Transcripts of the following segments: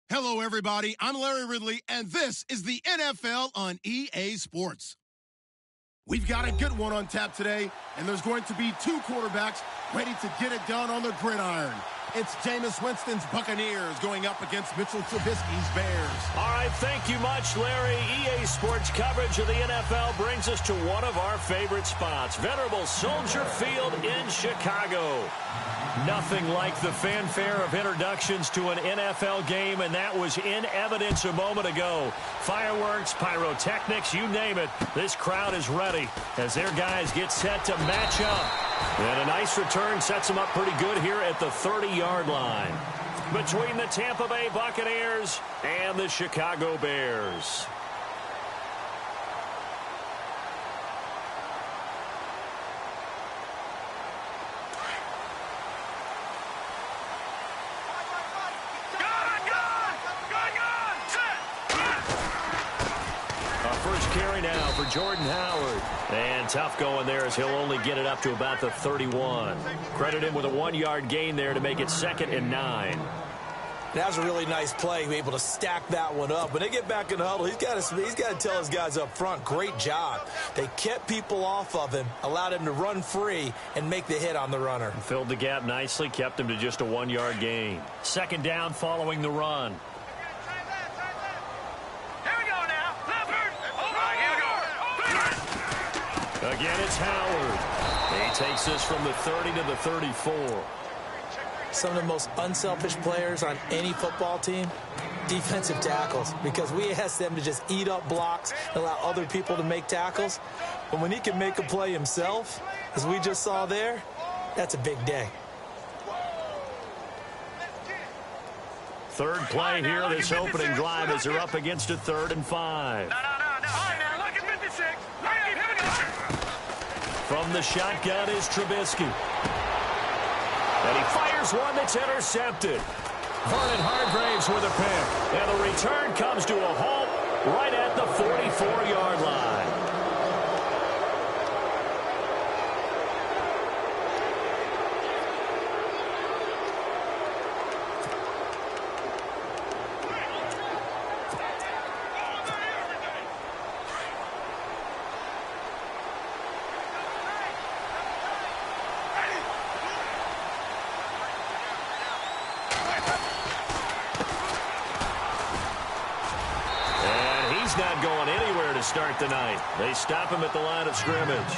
Hello, everybody. I'm Larry Ridley, and this is the NFL on EA Sports. We've got a good one on tap today, and there's going to be two quarterbacks ready to get it done on the gridiron. It's Jameis Winston's Buccaneers going up against Mitchell Trubisky's Bears. All right, thank you much, Larry. EA Sports coverage of the NFL brings us to one of our favorite spots, venerable Soldier Field in Chicago. Nothing like the fanfare of introductions to an NFL game, and that was in evidence a moment ago. Fireworks, pyrotechnics, you name it. This crowd is ready as their guys get set to match up. And a nice return sets them up pretty good here at the 30-yard line between the Tampa Bay Buccaneers and the Chicago Bears. Carry now for Jordan Howard. And tough going there as he'll only get it up to about the 31. Credit him with a 1-yard gain there to make it 2nd and 9. That was a really nice play, able to stack that one up. When they get back in the huddle, he's got to tell his guys up front, great job. They kept people off of him, allowed him to run free and make the hit on the runner. Filled the gap nicely, kept him to just a 1-yard gain. 2nd down following the run. Again, it's Howard. He takes this from the 30 to the 34. Some of the most unselfish players on any football team, defensive tackles, because we ask them to just eat up blocks and allow other people to make tackles. But when he can make a play himself, as we just saw there, that's a big day. Third play here, this opening drive as they're up against a 3rd and 5. From the shotgun is Trubisky. And he fires one that's intercepted. Vernon Hargreaves with a pick. And the return comes to a halt right at the 44-yard line. Not going anywhere to start the night. They stop him at the line of scrimmage.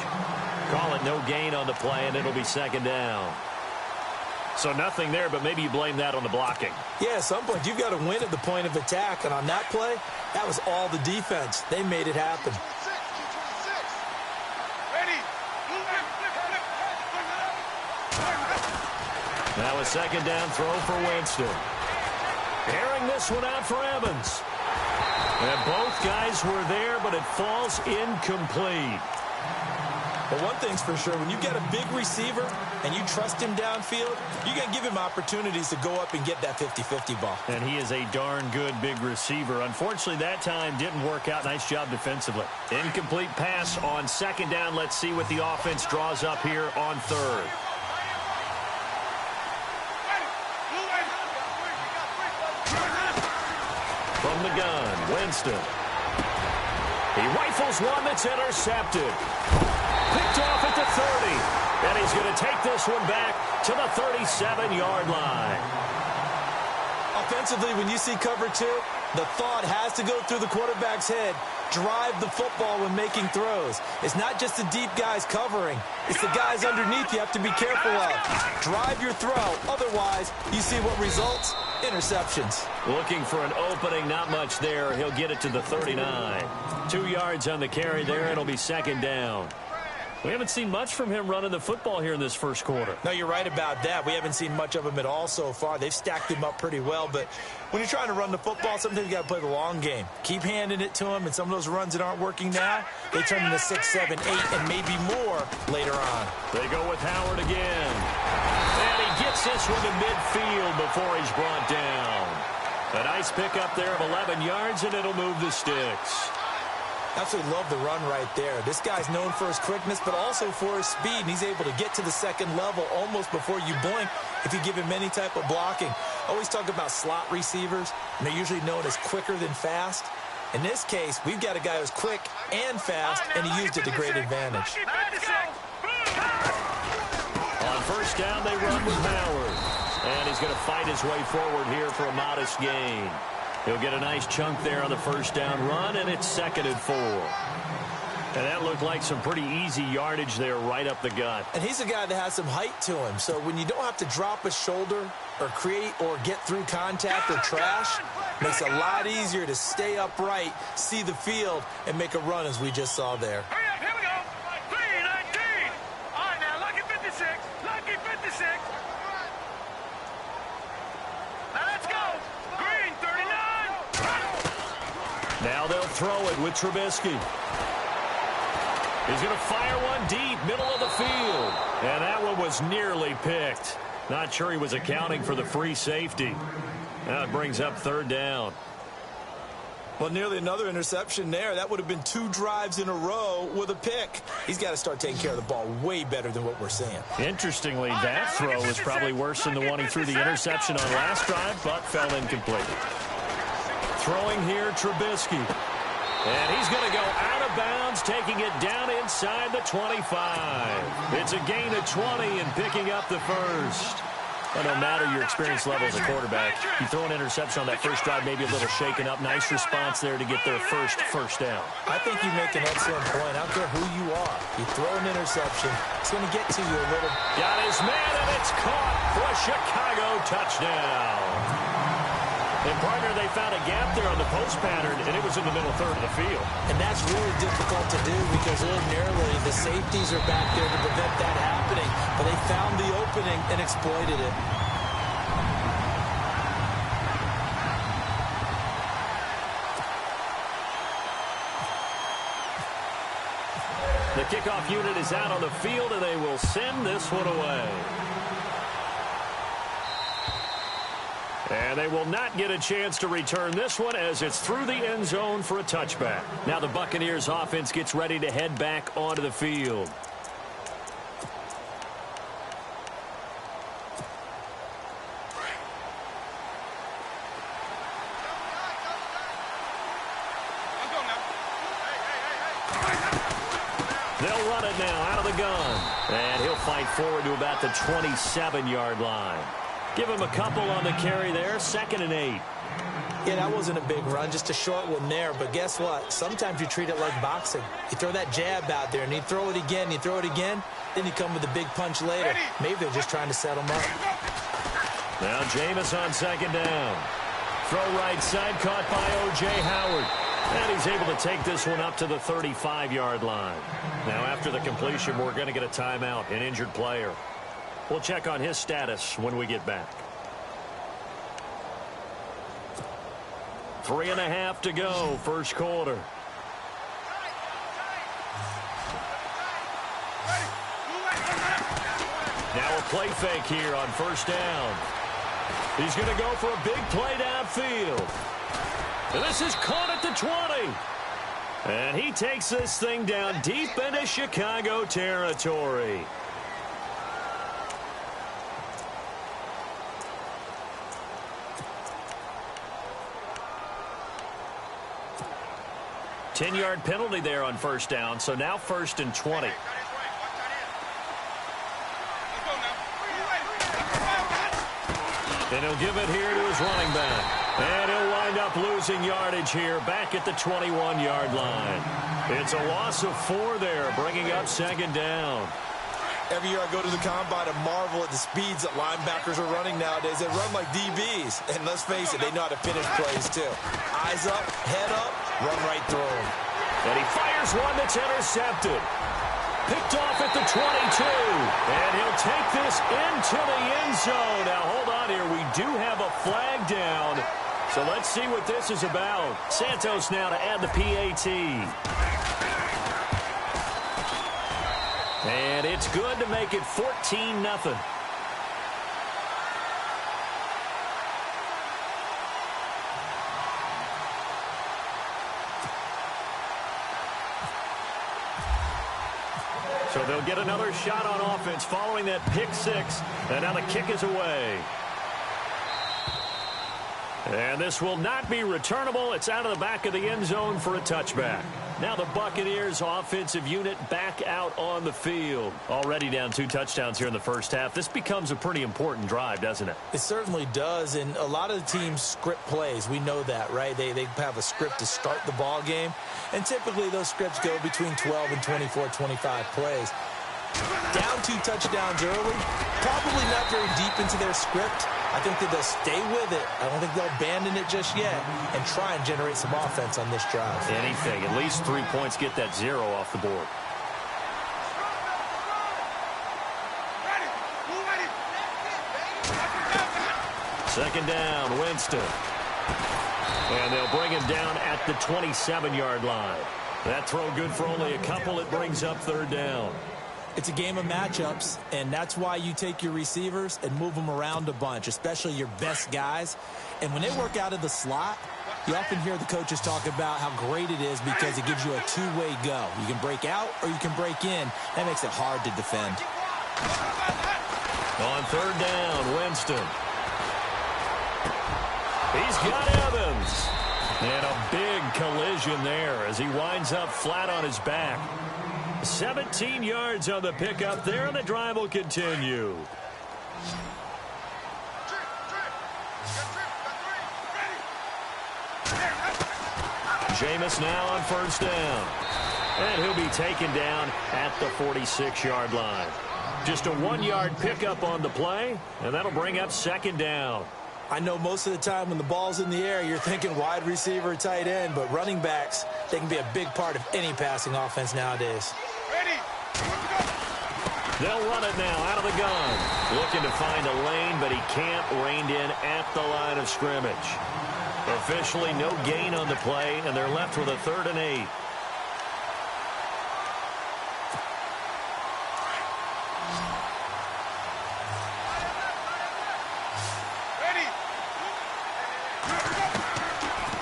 Call it no gain on the play, and it'll be 2nd down. So nothing there, but maybe you blame that on the blocking. Yeah, at some point, you've got to win at the point of attack, and on that play, that was all the defense. They made it happen. Now a 2nd down throw for Winston. Airing this one out for Evans. And both guys were there, but it falls incomplete. But one thing's for sure, when you get a big receiver and you trust him downfield, you got to give him opportunities to go up and get that 50-50 ball. And he is a darn good big receiver. Unfortunately, that time didn't work out. Nice job defensively. Incomplete pass on 2nd down. Let's see what the offense draws up here on 3rd. From the gun, Winston. He rifles one that's intercepted. Picked off at the 30. And he's going to take this one back to the 37-yard line. Offensively, when you see cover 2, the thought has to go through the quarterback's head. Drive the football when making throws. It's not just the deep guys covering. It's the guys underneath you have to be careful of. Drive your throw. Otherwise, you see what results? Interceptions. Looking for an opening, not much there. He'll get it to the 39. 2 yards on the carry there. It'll be 2nd down. We haven't seen much from him running the football here in this first quarter. No, you're right about that. We haven't seen much of him at all so far. They've stacked him up pretty well, but when you're trying to run the football, sometimes you got to play the long game. Keep handing it to him, and some of those runs that aren't working now, they turn into 6, 7, 8, and maybe more later on. They go with Howard again. And he gets this one to midfield before he's brought down. A nice pickup there of 11 yards, and it'll move the sticks. Absolutely love the run right there. This guy's known for his quickness, but also for his speed, and he's able to get to the second level almost before you blink if you give him any type of blocking. Always talk about slot receivers, and they're usually known as quicker than fast. In this case, we've got a guy who's quick and fast, and he used it to great advantage. On first down, they run with Howard. And he's going to fight his way forward here for a modest gain. He'll get a nice chunk there on the first down run, and it's 2nd and 4. And that looked like some pretty easy yardage there right up the gut. And he's a guy that has some height to him. So when you don't have to drop a shoulder or create or get through contact or trash, makes it a lot easier to stay upright, see the field, and make a run as we just saw there. Hurry up, here we go. 3:19. All right, now, lucky 56. Lucky 56. Now let's go. Green, 39. Now they'll throw it with Trubisky. He's going to fire one deep, middle of the field. And that one was nearly picked. Not sure he was accounting for the free safety. Now it brings up 3rd down. Well, nearly another interception there. That would have been 2 drives in a row with a pick. He's got to start taking care of the ball way better than what we're seeing. Interestingly, that throw was probably worse than the one he threw the interception on last drive, but fell incomplete. Throwing here, Trubisky. And he's going to go out of bounds, taking it down inside the 25. It's a gain of 20 and picking up the first. Well, no matter your experience level as a quarterback, you throw an interception on that first drive, maybe a little shaken up. Nice response there to get their first down. I think you make an excellent point. I don't care who you are. You throw an interception, it's going to get to you a little. Got his man, and it's caught for a Chicago touchdown. And, partner, they found a gap there on the post pattern, and it was in the middle third of the field. And that's really difficult to do because ordinarily the safeties are back there to prevent that happening. But they found the opening and exploited it. The kickoff unit is out on the field, and they will send this one away. And they will not get a chance to return this one as it's through the end zone for a touchback. Now the Buccaneers offense gets ready to head back onto the field. They'll run it now out of the gun. And he'll fight forward to about the 27-yard line. Give him a couple on the carry there, 2nd and 8. Yeah, that wasn't a big run, just a short one there. But guess what? Sometimes you treat it like boxing. You throw that jab out there, and you throw it again, you throw it again, then you come with a big punch later. Maybe they're just trying to set him up. Now Jameis on 2nd down. Throw right side, caught by O.J. Howard. And he's able to take this one up to the 35-yard line. Now after the completion, we're going to get a timeout, an injured player. We'll check on his status when we get back. 3.5 to go, first quarter. Now a play fake here on first down. He's going to go for a big play downfield. And this is caught at the 20. And he takes this thing down deep into Chicago territory. Ten-yard penalty there on first down, so now 1st and 20. And he'll give it here to his running back. And he'll wind up losing yardage here back at the 21-yard line. It's a loss of 4 there, bringing up 2nd down. Every year I go to the combine and marvel at the speeds that linebackers are running nowadays. They run like DBs. And let's face it, they know how to finish plays too. Eyes up, head up, run right through them. And he fires one that's intercepted. Picked off at the 22. And he'll take this into the end zone. Now, hold on here. We do have a flag down. So let's see what this is about. Santos now to add the PAT. And it's good to make it 14-0. So they'll get another shot on offense following that pick 6. And now the kick is away. And this will not be returnable. It's out of the back of the end zone for a touchback. Now the Buccaneers offensive unit back out on the field. Already down 2 touchdowns here in the first half. This becomes a pretty important drive, doesn't it? It certainly does, and a lot of the teams script plays. We know that, right? They have a script to start the ball game, and typically those scripts go between 12 and 24, 25 plays. Down 2 touchdowns early, probably not very deep into their script. I think that they'll stay with it. I don't think they'll abandon it just yet and try and generate some offense on this drive. Anything. At least 3 points, get that 0 off the board. Second down, Winston. And they'll bring him down at the 27-yard line. That throw good for only a couple. It brings up 3rd down. It's a game of matchups, and that's why you take your receivers and move them around a bunch, especially your best guys. And when they work out of the slot, you often hear the coaches talk about how great it is because it gives you a two-way go. You can break out or you can break in. That makes it hard to defend. On 3rd down, Winston. He's got Evans. And a big collision there as he winds up flat on his back. 17 yards on the pickup there, and the drive will continue. Jameis now on 1st down. And he'll be taken down at the 46-yard line. Just a 1-yard pickup on the play, and that'll bring up 2nd down. I know most of the time when the ball's in the air, you're thinking wide receiver, tight end, but running backs, they can be a big part of any passing offense nowadays. They'll run it now out of the gun. Looking to find a lane, but he can't. Reined in at the line of scrimmage. Officially no gain on the play, and they're left with a 3rd and 8.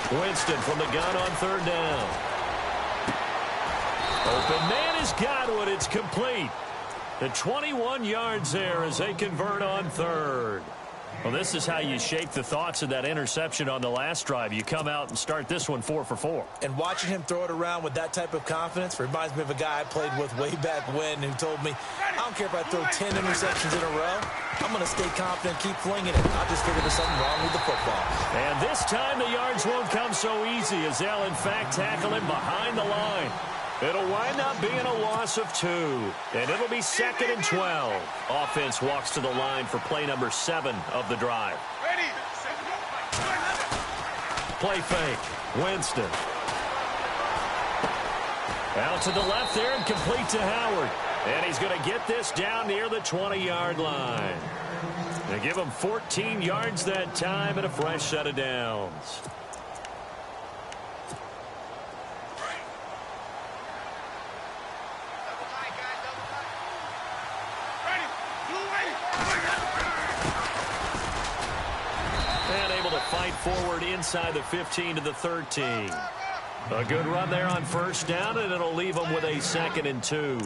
Winston from the gun on 3rd down. Open man has got one. It's complete. The 21 yards there as they convert on 3rd. Well, this is how you shake the thoughts of that interception on the last drive. You come out and start this one 4 for 4. And watching him throw it around with that type of confidence reminds me of a guy I played with way back when who told me, I don't care if I throw 10 interceptions in a row. I'm going to stay confident, keep flinging it. I'll just figure there's something wrong with the football. And this time the yards won't come so easy as they'll, in fact, tackle him behind the line. It'll wind up being a loss of 2, and it'll be 2nd and 12. Offense walks to the line for play number 7 of the drive. Play fake. Winston. Out to the left there and complete to Howard. And he's going to get this down near the 20-yard line. They give him 14 yards that time and a fresh set of downs. And able to fight forward inside the 15 to the 13. A good run there on 1st down, and it'll leave them with a 2nd and 2.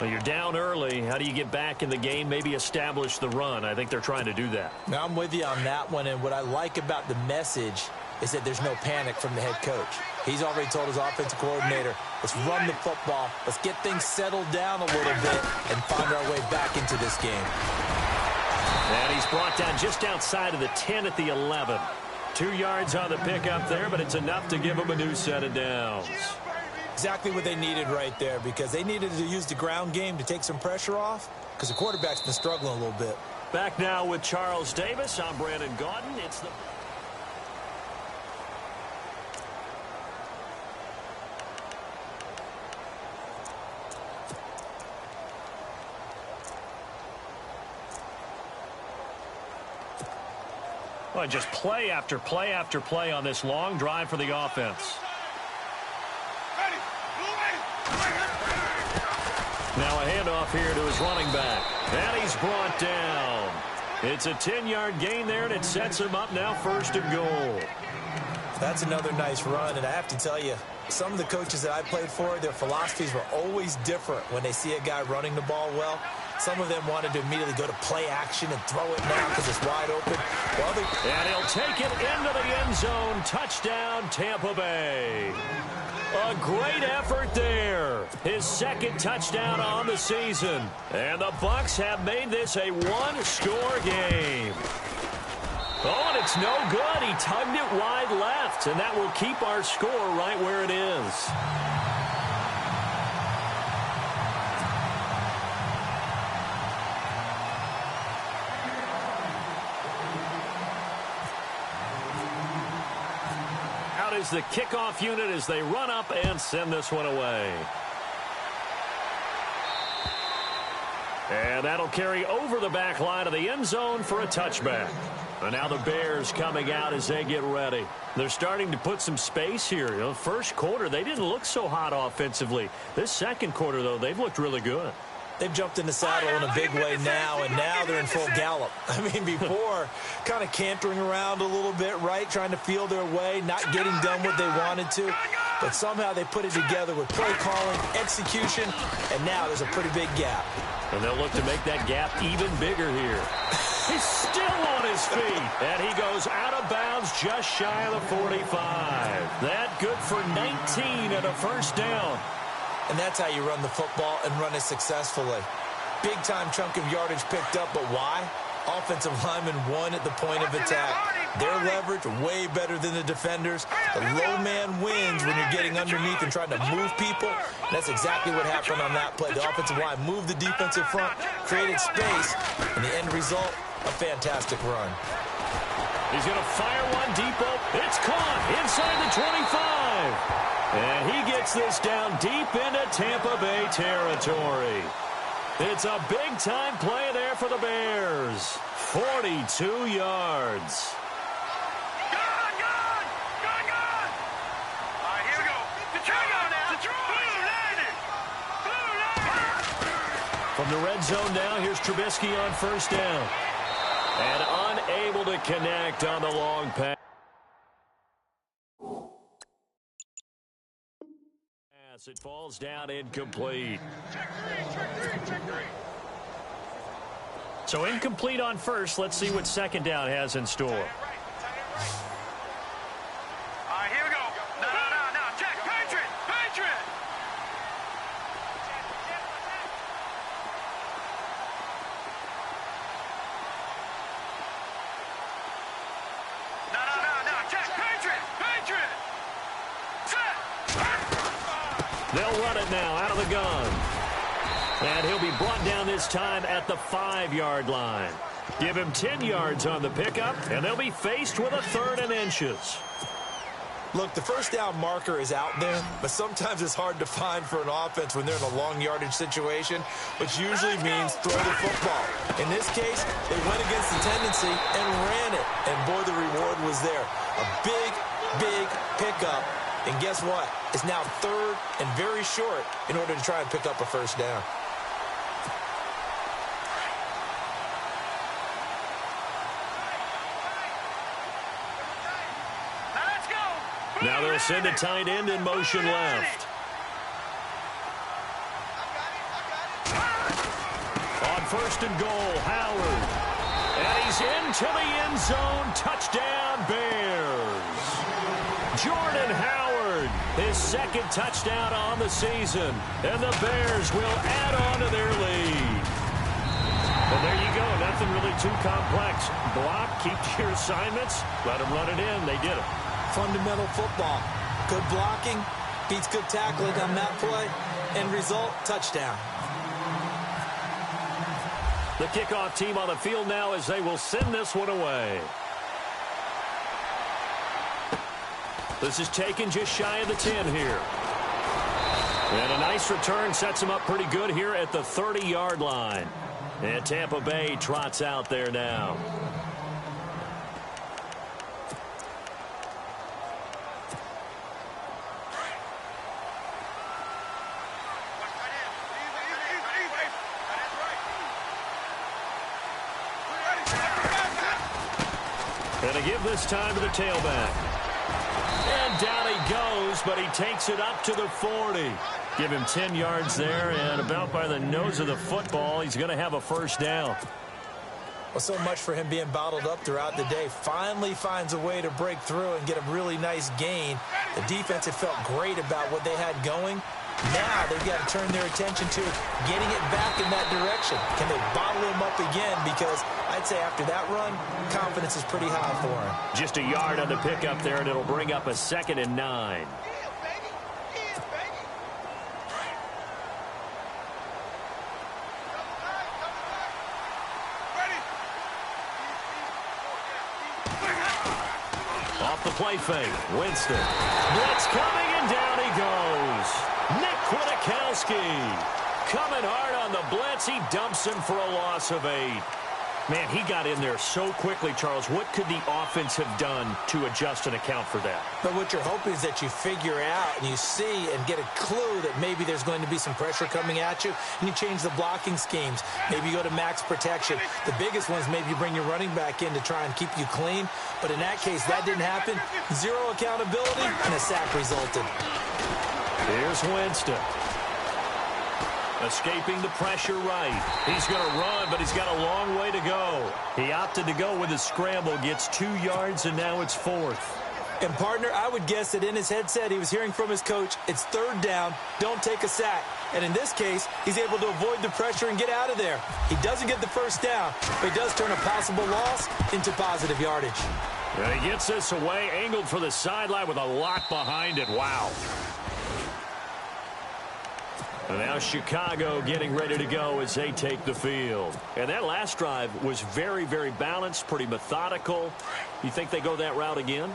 Well, you're down early. How do you get back in the game, maybe establish the run? I think they're trying to do that. Now, I'm with you on that one, and what I like about the message is that there's no panic from the head coach. He's already told his offensive coordinator, let's run the football, let's get things settled down a little bit and find our way back into this game. And he's brought down just outside of the 10 at the 11. 2 yards on the pickup there, but it's enough to give him a new set of downs. Exactly what they needed right there, because they needed to use the ground game to take some pressure off because the quarterback's been struggling a little bit. Back now with Charles Davis. I'm Brandon Gaudin. It's the... Well, just play after play after play on this long drive for the offense. Now a handoff here to his running back. And he's brought down. It's a 10-yard gain there, and it sets him up now 1st and goal. That's another nice run, and I have to tell you, some of the coaches that I played for, their philosophies were always different when they see a guy running the ball well. Some of them wanted to immediately go to play action and throw it now because it's wide open. And he'll take it into the end zone. Touchdown, Tampa Bay. A great effort there. His second touchdown on the season. And the Bucs have made this a one-score game. Oh, and it's no good. He tugged it wide left, and that will keep our score right where it is. Out is the kickoff unit as they run up and send this one away. And that'll carry over the back line of the end zone for a touchback. And now the Bears coming out as they get ready. They're starting to put some space here. You know, first quarter, they didn't look so hot offensively. This second quarter, though, they've looked really good. They've jumped in the saddle in a big way now, and now they're in full gallop. I mean, before, kind of cantering around a little bit, right, trying to feel their way, not getting done what they wanted to. But somehow they put it together with play calling, execution, and now there's a pretty big gap. And they'll look to make that gap even bigger here. He's still on his feet. And he goes out of bounds just shy of the 45. That good for 19 and a first down. And that's how you run the football and run it successfully. Big-time chunk of yardage picked up, but why? Offensive linemen won at the point of attack. Their leverage way better than the defenders. The low man wins when you're getting underneath and trying to move people. And that's exactly what happened on that play. The offensive line moved the defensive front, created space, and the end result, a fantastic run. He's going to fire one deep open. It's caught inside the 25. And he gets this down deep into Tampa Bay territory. It's a big-time play there for the Bears. 42 yards. From the red zone now, here's Trubisky on first down. And unable to connect on the long pass. It falls down incomplete. So incomplete on first. Let's see what second down has in store. All right, here we go. No. Check. Patriot. No. Check. Patriot. They'll run it now out of the gun. And he'll be brought down this time at the 5-yard line. Give him 10 yards on the pickup, and they'll be faced with a 3rd and inches. Look, the first down marker is out there, but sometimes it's hard to find for an offense when they're in a long yardage situation, which usually means throw the football. In this case, they went against the tendency and ran it. And boy, the reward was there. A big pickup. And guess what? It's now 3rd and very short in order to try and pick up a first down. Now they'll send a tight end in motion left. On first and goal, Howard. And he's into the end zone. Touchdown, Bears. Jordan Howard, his second touchdown on the season. And the Bears will add on to their lead. And there you go. Nothing really too complex. Block, keep to your assignments, let them run it in. They did it. Fundamental football. Good blocking beats good tackling on that play. End result, touchdown. The kickoff team on the field now as they will send this one away. This is taken just shy of the 10 here. And a nice return sets them up pretty good here at the 30-yard line. And Tampa Bay trots out there now. And to give this time to the tailback. And down he goes, but he takes it up to the 40. Give him 10 yards there, and about by the nose of the football, he's going to have a first down. Well, so much for him being bottled up throughout the day. Finally finds a way to break through and get a really nice gain. The defense had felt great about what they had going. Now they've got to turn their attention to getting it back in that direction. Can they bottle him up again? Because I'd say after that run, confidence is pretty high for him. Just a yard on the pickup there, and it'll bring up a 2nd and 9. Off the play fake, Winston. Blitz coming, and down he goes. Nick Kwiatkowski coming hard on the blitz. He dumps him for a loss of 8. Man, he got in there so quickly, Charles. What could the offense have done to adjust and account for that? But what you're hoping is that you figure out and you see and get a clue that maybe there's going to be some pressure coming at you, and you change the blocking schemes. Maybe you go to max protection. The biggest one is maybe you bring your running back in to try and keep you clean. But in that case, that didn't happen. Zero accountability, and a sack resulted. Here's Winston. Escaping the pressure right. He's going to run, but he's got a long way to go. He opted to go with a scramble, gets 2 yards, and now it's 4th. And, partner, I would guess that in his headset he was hearing from his coach, it's 3rd down, don't take a sack. And in this case, he's able to avoid the pressure and get out of there. He doesn't get the first down, but he does turn a possible loss into positive yardage. And he gets this away, angled for the sideline with a lot behind it. Wow. And now Chicago getting ready to go as they take the field. And that last drive was very, very balanced, pretty methodical. You think they go that route again?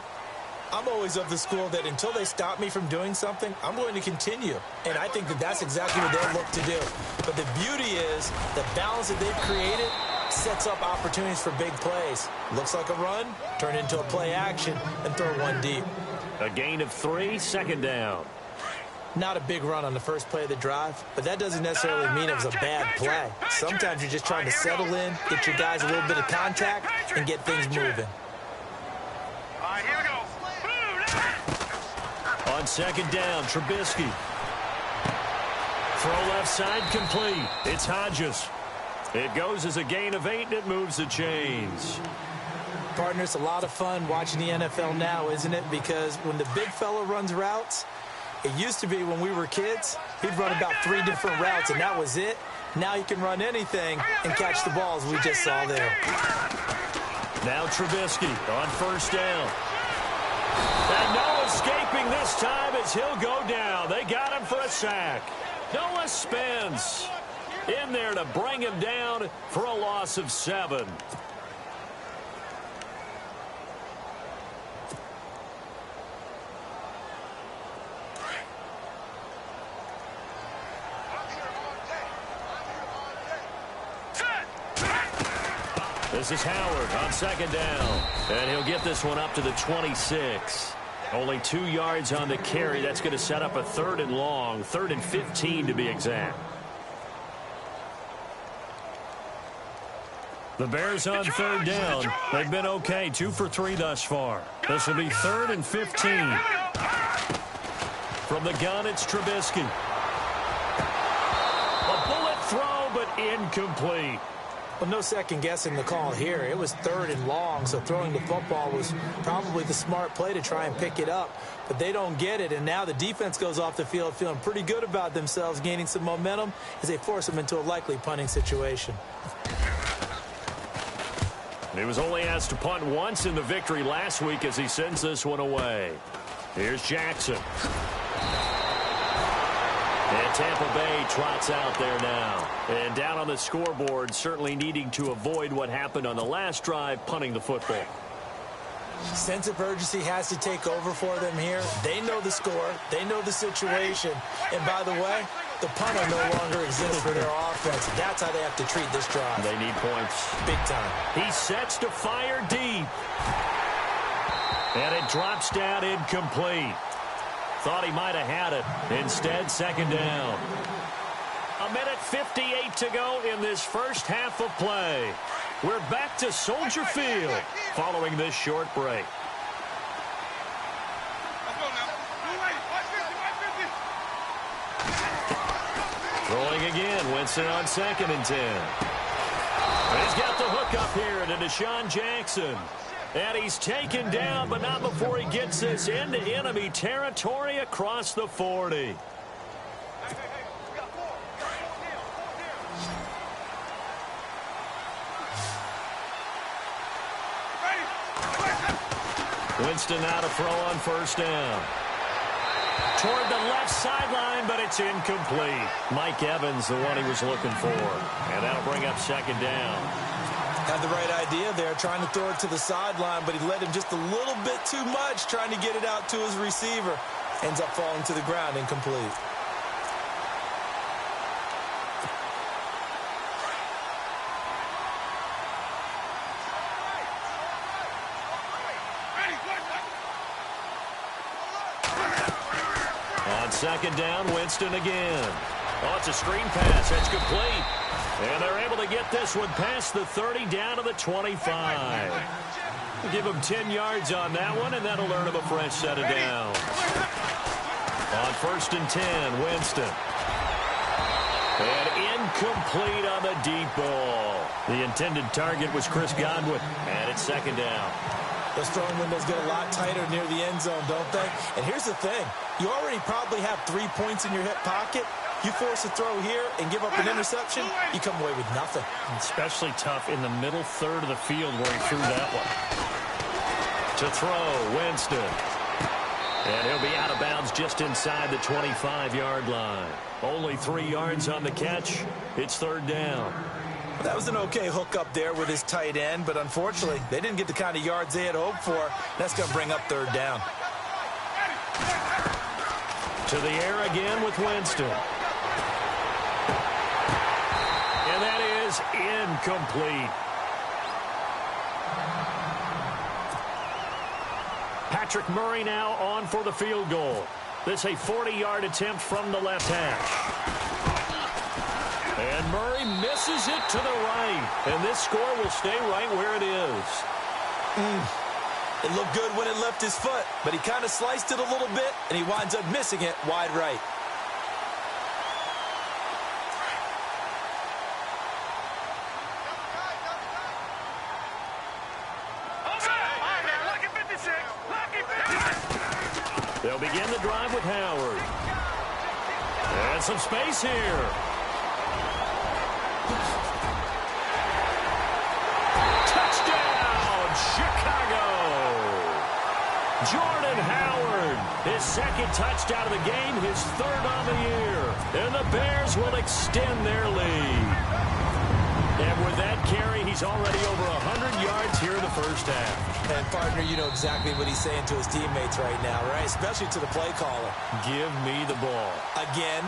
I'm always of the school that until they stop me from doing something, I'm going to continue. And I think that that's exactly what they'll look to do. But the beauty is the balance that they've created sets up opportunities for big plays. Looks like a run, turn into a play action, and throw one deep. A gain of 3, 2nd down. Not a big run on the first play of the drive, but that doesn't necessarily mean it was a bad play. Sometimes you're just trying to settle in, get your guys a little bit of contact, and get things moving. All right, here we go. On 2nd down, Trubisky. Throw left side complete. It's Hodges. It goes as a gain of 8, and it moves the chains. Partner, it's a lot of fun watching the NFL now, isn't it? Because when the big fella runs routes, it used to be when we were kids, he'd run about 3 different routes, and that was it. Now he can run anything and catch the balls we just saw there. Now Trubisky on 1st down. And no escaping this time as he'll go down. They got him for a sack. Noah Spence in there to bring him down for a loss of 7. This is Howard on 2nd down. And he'll get this one up to the 26. Only 2 yards on the carry. That's going to set up a 3rd and long. 3rd and 15 to be exact. The Bears on 3rd down. They've been okay. 2 for 3 thus far. This will be 3rd and 15. From the gun, it's Trubisky. A bullet throw, but incomplete. Well, no second guessing the call here. It was 3rd and long, so throwing the football was probably the smart play to try and pick it up. But they don't get it, and now the defense goes off the field feeling pretty good about themselves, gaining some momentum as they force them into a likely punting situation. He was only asked to punt once in the victory last week as he sends this one away. Here's Jackson. And Tampa Bay trots out there now. And down on the scoreboard, certainly needing to avoid what happened on the last drive, punting the football. Sense of urgency has to take over for them here. They know the score. They know the situation. And by the way, the punter no longer exists for their offense. That's how they have to treat this drive. They need points. Big time. He sets to fire deep. And it drops down incomplete. Thought he might have had it. Instead, 2nd down. 1:58 to go in this first half of play. We're back to Soldier Field following this short break. Throwing again. Winston on 2nd and 10. He's got the hook up here to Deshaun Jackson. And he's taken down, but not before he gets this into enemy territory across the 40. Winston now to throw on 1st down. Toward the left sideline, but it's incomplete. Mike Evans, the one he was looking for. And that'll bring up 2nd down. Had the right idea there, trying to throw it to the sideline, but he led him just a little bit too much, trying to get it out to his receiver. Ends up falling to the ground, incomplete. On 2nd down, Winston again. Oh, it's a screen pass. That's complete. And they're able to get this one past the 30 down to the 25. Give him 10 yards on that one, and that'll earn him a fresh set of downs. On 1st and 10, Winston. And incomplete on the deep ball. The intended target was Chris Godwin, and it's 2nd down. Those throwing windows get a lot tighter near the end zone, don't they? And here's the thing. You already probably have 3 points in your hip pocket. You force a throw here and give up an interception, you come away with nothing. Especially tough in the middle third of the field where he threw that one. To throw, Winston. And he'll be out of bounds just inside the 25-yard line. Only 3 yards on the catch. It's 3rd down. That was an okay hook up there with his tight end, but unfortunately, they didn't get the kind of yards they had hoped for. That's going to bring up 3rd down. To the air again with Winston. And that is incomplete. Patrick Murray now on for the field goal. This a 40-yard attempt from the left hash. And Murray misses it to the right. And this score will stay right where it is. It looked good when it left his foot, but he kind of sliced it a little bit, and he winds up missing it wide right. They'll begin the drive with Howard. And some space here. Touchdown, Chicago! Jordan Howard, his 2nd touchdown of the game, his 3rd on the year. And the Bears will extend their lead. And with that carry, he's already over 100 yards here in the 1st half. And, partner, you know exactly what he's saying to his teammates right now, right? Especially to the play caller. Give me the ball. Again,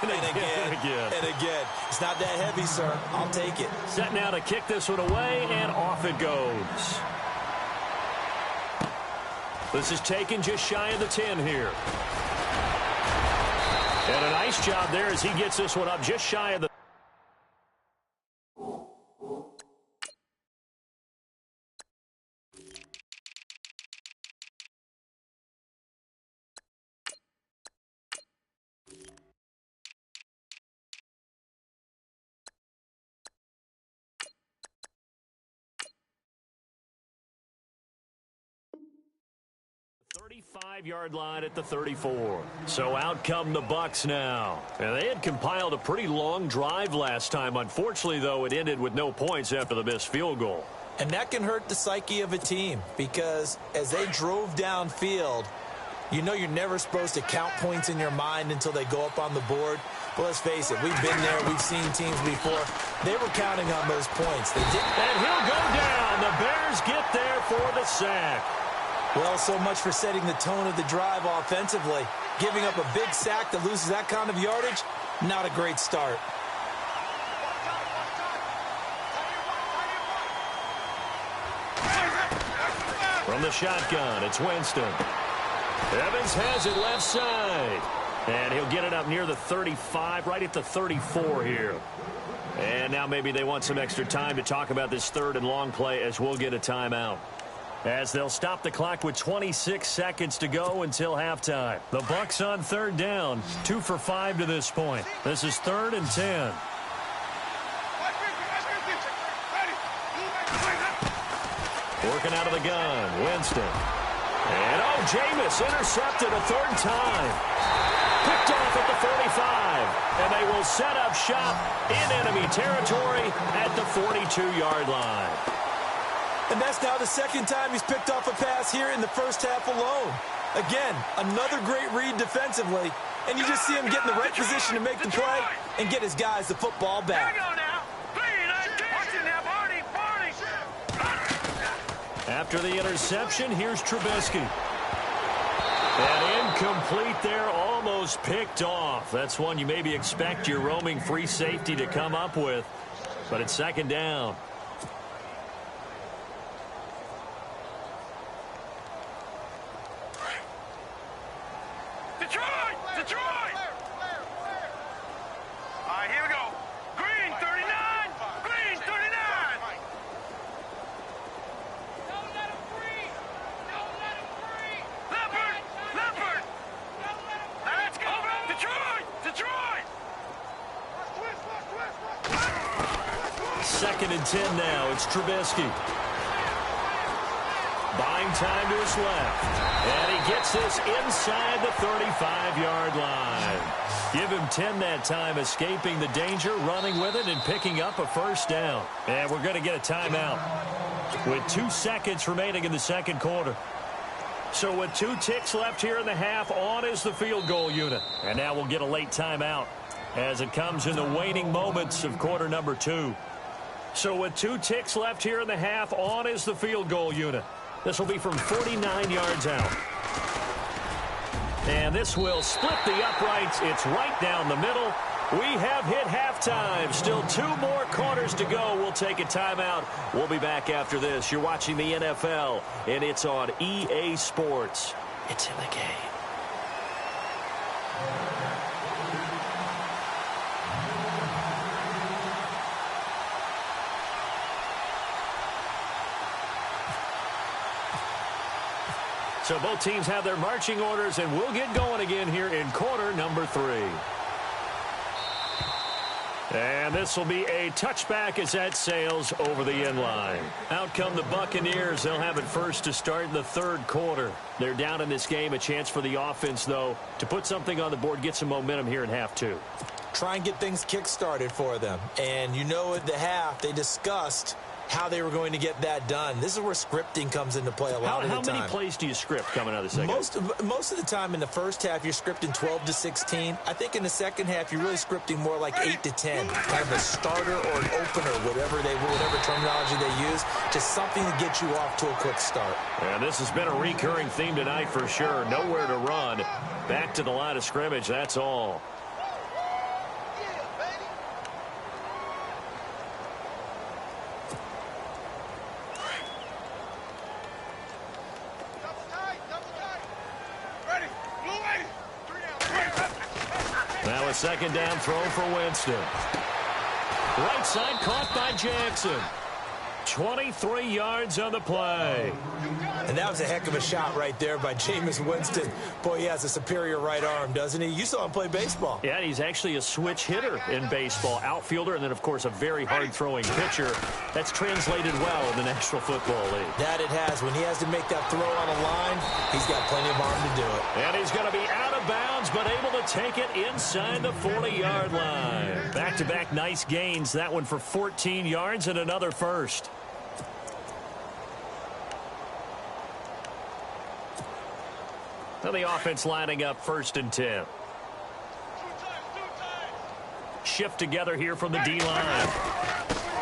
and again, and again. It's not that heavy, sir. I'll take it. Set now to kick this one away, and off it goes. This is taken just shy of the 10 here. And a nice job there as he gets this one up just shy of the 35-yard line at the 34. So out come the Bucs now. And they had compiled a pretty long drive last time. Unfortunately, though, it ended with no points after the missed field goal. And that can hurt the psyche of a team because as they drove downfield, you know you're never supposed to count points in your mind until they go up on the board. But let's face it, we've been there. We've seen teams before. They were counting on those points. They didn't. And he'll go down. The Bears get there for the sack. Well, so much for setting the tone of the drive offensively. Giving up a big sack that loses that kind of yardage, not a great start. From the shotgun, it's Winston. Evans has it left side. And he'll get it up near the 35, right at the 34 here. And now maybe they want some extra time to talk about this 3rd and long play as we'll get a timeout. as they'll stop the clock with 26 seconds to go until halftime. The Bucs on third down, 2 for 5 to this point. This is 3rd and 10. Working out of the gun, Winston. And Jameis intercepted a 3rd time. Picked off at the 45. And they will set up shop in enemy territory at the 42-yard line. And that's now the 2nd time he's picked off a pass here in the first half alone. Again, another great read defensively. And you just see him get in the right position to make the play and get his guys the football back. After the interception, here's Trubisky. And incomplete there, almost picked off. That's one you maybe expect your roaming free safety to come up with. But it's 2nd down. Detroit! Detroit! All right, here we go. Green, 39. Green, 39. Don't let him free. Don't let him free. Leopard! Leopard! Don't let him free. Now let's go. Detroit! Detroit! 2nd and 10 now. It's Trubisky. Buying time to his left. And he gets this inside the 35-yard line. Give him 10 that time, escaping the danger, running with it, and picking up a 1st down. And we're going to get a timeout with 2 seconds remaining in the 2nd quarter. So with 2 ticks left here in the half, on is the field goal unit. And now we'll get a late timeout as it comes in the waning moments of quarter number 2. So with 2 ticks left here in the half, on is the field goal unit. This will be from 49 yards out. And this will split the uprights. It's right down the middle. We have hit halftime. Still 2 more quarters to go. We'll take a timeout. We'll be back after this. You're watching the NFL, and it's on EA Sports. It's in the game. So both teams have their marching orders, and we'll get going again here in quarter number 3. And this will be a touchback as that sails over the end line. Out come the Buccaneers. They'll have it first to start in the 3rd quarter. They're down in this game. A chance for the offense, though, to put something on the board, get some momentum here in half 2. Try and get things kick-started for them. And you know at the half, they discussed how they were going to get that done. This is where scripting comes into play a lot of the time. How many plays do you script coming out of the second? Most of the time in the first half, you're scripting 12 to 16. I think in the second half, you're really scripting more like 8 to 10. Kind of a starter or an opener, whatever terminology they use, just something to get you off to a quick start. And this has been a recurring theme tonight for sure. Nowhere to run. Back to the line of scrimmage, that's all. Now a 2nd down throw for Winston. Right side caught by Jackson. 23 yards on the play. And that was a heck of a shot right there by Jameis Winston. Boy, he has a superior right arm, doesn't he? You saw him play baseball. Yeah, he's actually a switch hitter in baseball. Outfielder, and then, of course, a very hard-throwing pitcher. That's translated well in the National Football League. That it has. When he has to make that throw on a line, he's got plenty of arm to do it. And he's going to be out of bounds, but able to take it inside the 40-yard line. Back-to-back nice gains. That one for 14 yards and another first. Now the offense lining up 1st and 10. Shift together here from the D-line.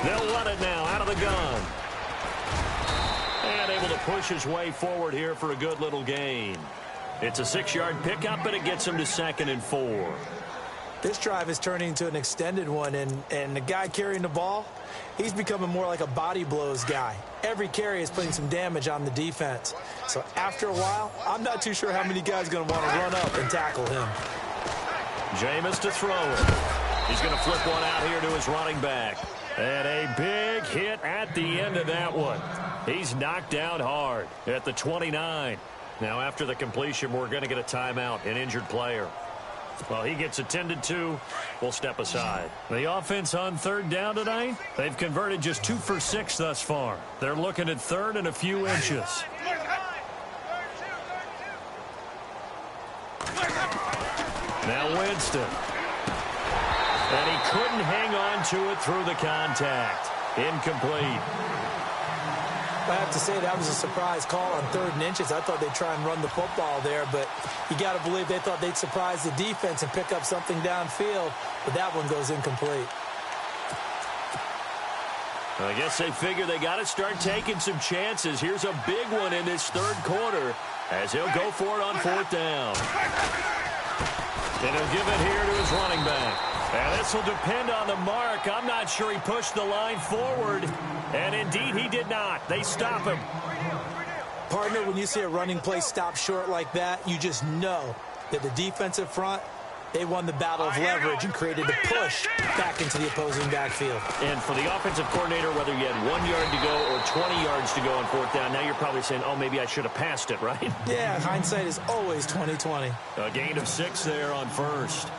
They'll run it now out of the gun. And able to push his way forward here for a good little gain. It's a 6-yard pickup, and it gets him to 2nd and 4. This drive is turning into an extended one, and the guy carrying the ball, he's becoming more like a body blows guy. Every carry is putting some damage on the defense. So after a while, I'm not too sure how many guys are going to want to run up and tackle him. Jameis to throw it. He's going to flip one out here to his running back. And a big hit at the end of that one. He's knocked down hard at the 29. Now, after the completion, we're going to get a timeout, an injured player. Well, he gets attended to. We'll step aside. The offense on third down tonight, they've converted just 2 for 6 thus far. They're looking at third and a few inches. Now Winston. And he couldn't hang on to it through the contact. Incomplete. I have to say that was a surprise call on 3rd and inches. I thought they'd try and run the football there, but you got to believe they thought they'd surprise the defense and pick up something downfield, but that one goes incomplete. I guess they figure they got to start taking some chances. Here's a big one in this 3rd quarter as he'll go for it on 4th down. And he'll give it here to his running back. And this will depend on the mark. I'm not sure he pushed the line forward. And indeed, he did not. They stop him. Partner, when you see a running play stop short like that, you just know that the defensive front, they won the battle of leverage and created the push back into the opposing backfield. And for the offensive coordinator, whether you had 1 yard to go or 20 yards to go on 4th down, now you're probably saying, oh, maybe I should have passed it, right? Yeah, hindsight is always 20/20. A gain of 6 there on 1st.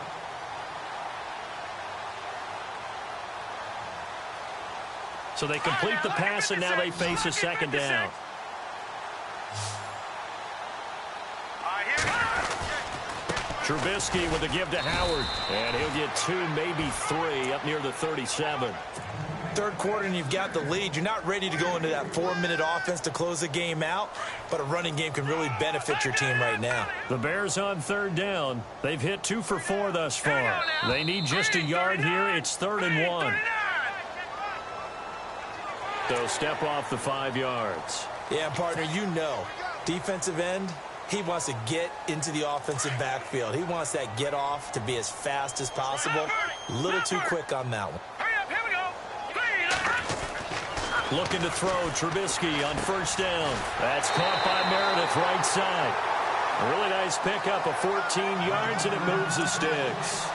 So they complete the pass, and now they face a 2nd down. Trubisky with a give to Howard. And he'll get 2, maybe 3, up near the 37. 3rd quarter, and you've got the lead. You're not ready to go into that 4-minute offense to close the game out, but a running game can really benefit your team right now. The Bears on 3rd down. They've hit 2 for 4 thus far. They need just a yard here. It's 3rd and 1. So step off the 5 yards. Yeah, partner, you know, defensive end, he wants to get into the offensive backfield. He wants that get off to be as fast as possible. A little too quick on that one. Looking to throw Trubisky on 1st down. That's caught by Meredith right side. A really nice pickup of 14 yards, and it moves the sticks.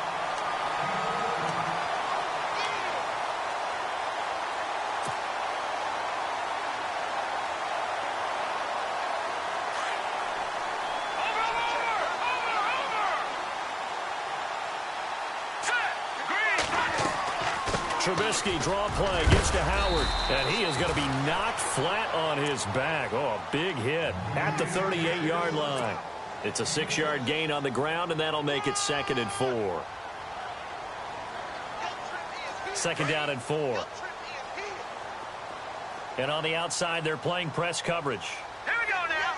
Trubisky draw play, gets to Howard, and he is going to be knocked flat on his back. Oh, a big hit at the 38-yard line. It's a 6-yard gain on the ground, and that'll make it 2nd and 4. 2nd down and 4. And on the outside, they're playing press coverage. Here we go now.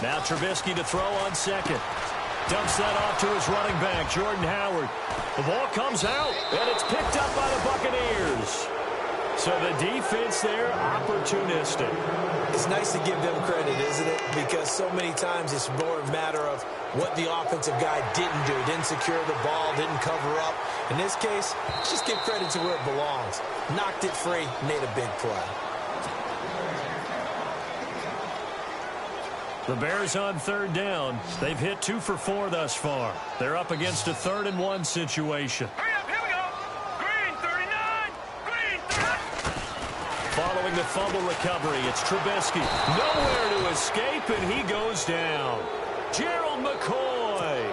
Now Trubisky to throw on 2nd. Dumps that off to his running back, Jordan Howard. The ball comes out, and it's picked up by the Buccaneers. So the defense there, opportunistic. It's nice to give them credit, isn't it? Because so many times it's more a matter of what the offensive guy didn't do. Didn't secure the ball, didn't cover up. In this case, just give credit to where it belongs. Knocked it free, made a big play. The Bears on 3rd down. They've hit 2 for 4 thus far. They're up against a 3rd and 1 situation. Hurry up, here we go. Green 39. Green 39. Following the fumble recovery, it's Trubisky. Nowhere to escape, and he goes down. Gerald McCoy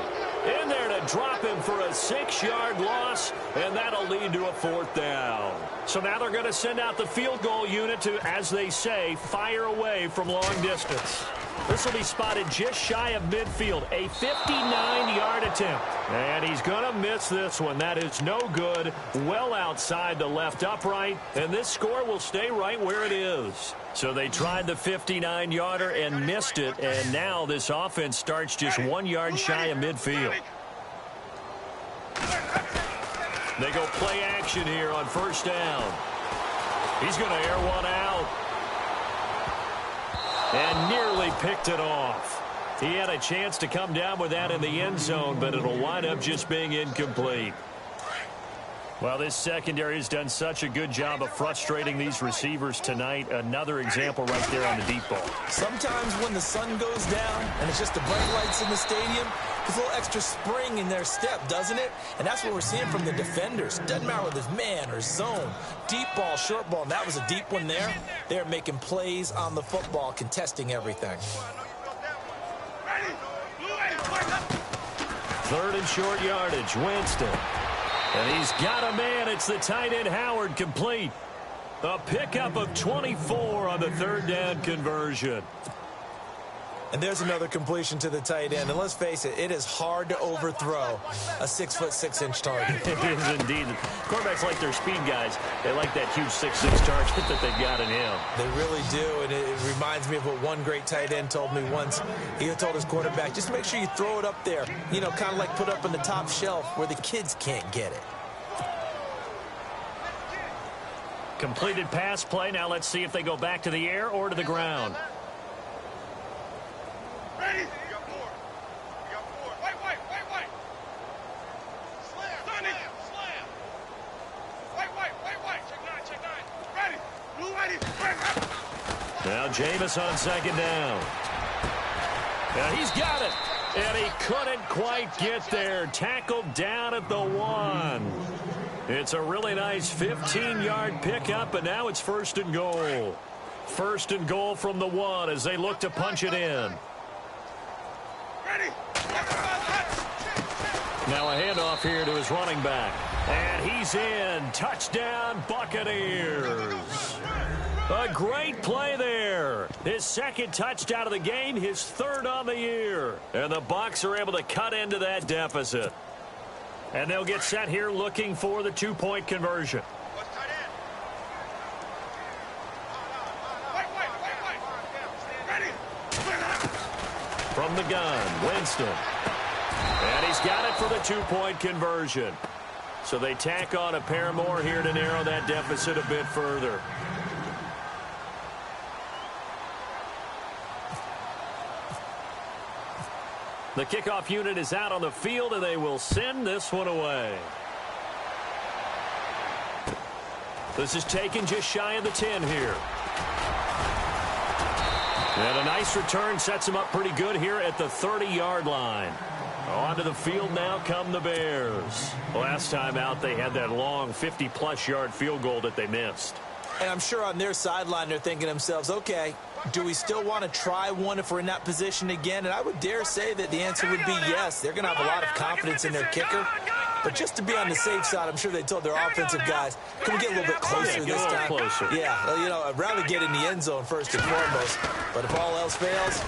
in there to drop him for a 6-yard loss, and that'll lead to a 4th down. So now they're going to send out the field goal unit to, as they say, fire away from long distance. This will be spotted just shy of midfield, a 59-yard attempt. And he's going to miss this one. That is no good, well outside the left upright, and this score will stay right where it is. So they tried the 59-yarder and missed it, and now this offense starts just 1 yard shy of midfield. They go play action here on 1st down. He's going to air one out. And nearly picked it off. He had a chance to come down with that in the end zone, but it'll wind up just being incomplete. Well, this secondary has done such a good job of frustrating these receivers tonight. Another example right there on the deep ball. Sometimes when the sun goes down and it's just the bright lights in the stadium, there's a little extra spring in their step, doesn't it? And that's what we're seeing from the defenders. Doesn't matter whether it's man or zone, deep ball, short ball, and that was a deep one there. They're making plays on the football, contesting everything. Third and short yardage, Winston. And he's got a man. It's the tight end, Howard, complete. A pickup of 24 on the third down conversion. And there's another completion to the tight end. And let's face it, it is hard to overthrow a 6'6" target. It is indeed. Quarterbacks like their speed guys. They like that huge 6'6" target that they've got in him. They really do, and it reminds me of what one great tight end told me once. He told his quarterback, just make sure you throw it up there. You know, kind of like put up on the top shelf where the kids can't get it. Completed pass play. Now let's see if they go back to the air or to the ground. Ready? You got more. You got more. Wait. Slam. Sonny. Slam. Wait. Check nine. Ready. Blue ready. Now Jameis on second down. Now he's got it. And he couldn't quite get there. Tackled down at the 1. It's a really nice 15-yard pickup, and now it's first and goal. First and goal from the 1 as they look to punch it in. Ready. Now a handoff here to his running back. And he's in. Touchdown, Buccaneers. A great play there. His second touchdown of the game, his third on the year. And the Bucs are able to cut into that deficit. And they'll get set here looking for the 2-point conversion. Ready. From the gun, Winston. And he's got it for the 2-point conversion. So they tack on a pair more here to narrow that deficit a bit further. The kickoff unit is out on the field, and they will send this one away. This is taken just shy of the 10 here. And a nice return sets him up pretty good here at the 30-yard line. Onto the field now come the Bears. Last time out, they had that long 50-plus yard field goal that they missed. And I'm sure on their sideline they're thinking to themselves, okay, do we still want to try one if we're in that position again? And I would dare say that the answer would be yes. They're going to have a lot of confidence in their kicker. But just to be on the safe side, I'm sure they told their offensive guys, can we get a little bit closer this time? Closer. Yeah, you know, I'd rather get in the end zone first and foremost. But if all else fails,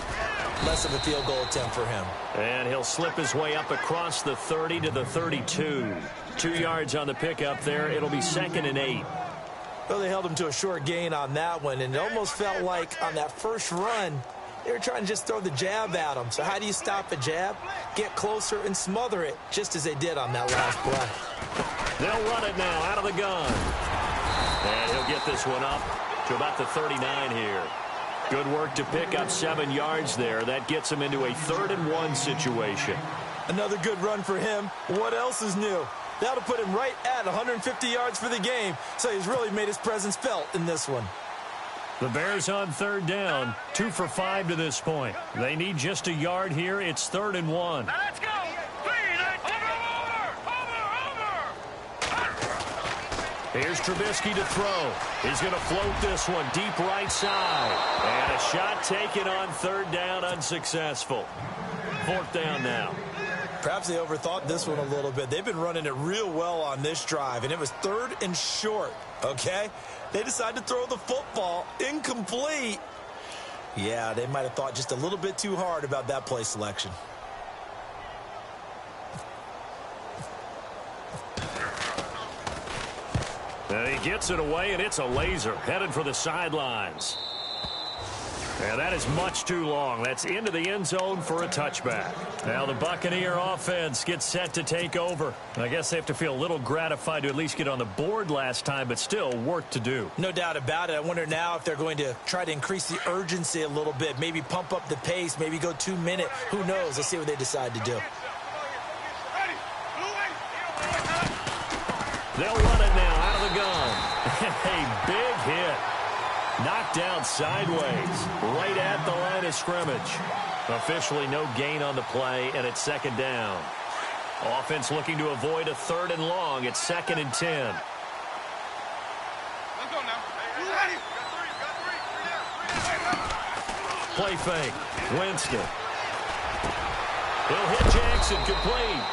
less of a field goal attempt for him. And he'll slip his way up across the 30 to the 32. 2 yards on the pickup there. It'll be 2nd and 8. Well, they held him to a short gain on that one, and it almost felt like on that first run, they were trying to just throw the jab at him. So how do you stop a jab? Get closer and smother it, just as they did on that last play. They'll run it now out of the gun. And he'll get this one up to about the 39 here. Good work to pick up 7 yards there. That gets him into a 3rd and 1 situation. Another good run for him. What else is new? That'll put him right at 150 yards for the game. So he's really made his presence felt in this one. The Bears on 3rd down, 2 for 5 to this point. They need just a yard here. It's 3rd and 1. Let's go. Here's Trubisky to throw. He's going to float this one deep right side. And a shot taken on 3rd down, unsuccessful. 4th down now. Perhaps they overthought this one a little bit. They've been running it real well on this drive, and it was 3rd and short, okay? They decided to throw the football incomplete. Yeah, they might have thought just a little bit too hard about that play selection. And he gets it away, and it's a laser headed for the sidelines. And that is much too long. That's into the end zone for a touchback. Now the Buccaneer offense gets set to take over. I guess they have to feel a little gratified to at least get on the board last time, but still work to do. No doubt about it. I wonder now if they're going to try to increase the urgency a little bit, maybe pump up the pace, maybe go 2-minute. Who knows? Let's see what they decide to do. They'll run it now out of the gun. A big hit. Knocked down sideways, right at the line of scrimmage. Officially no gain on the play, and it's second down. Offense looking to avoid a 3rd and long. It's 2nd and 10. Let's go now. Hey, Play fake. Winston. He'll hit Jackson complete.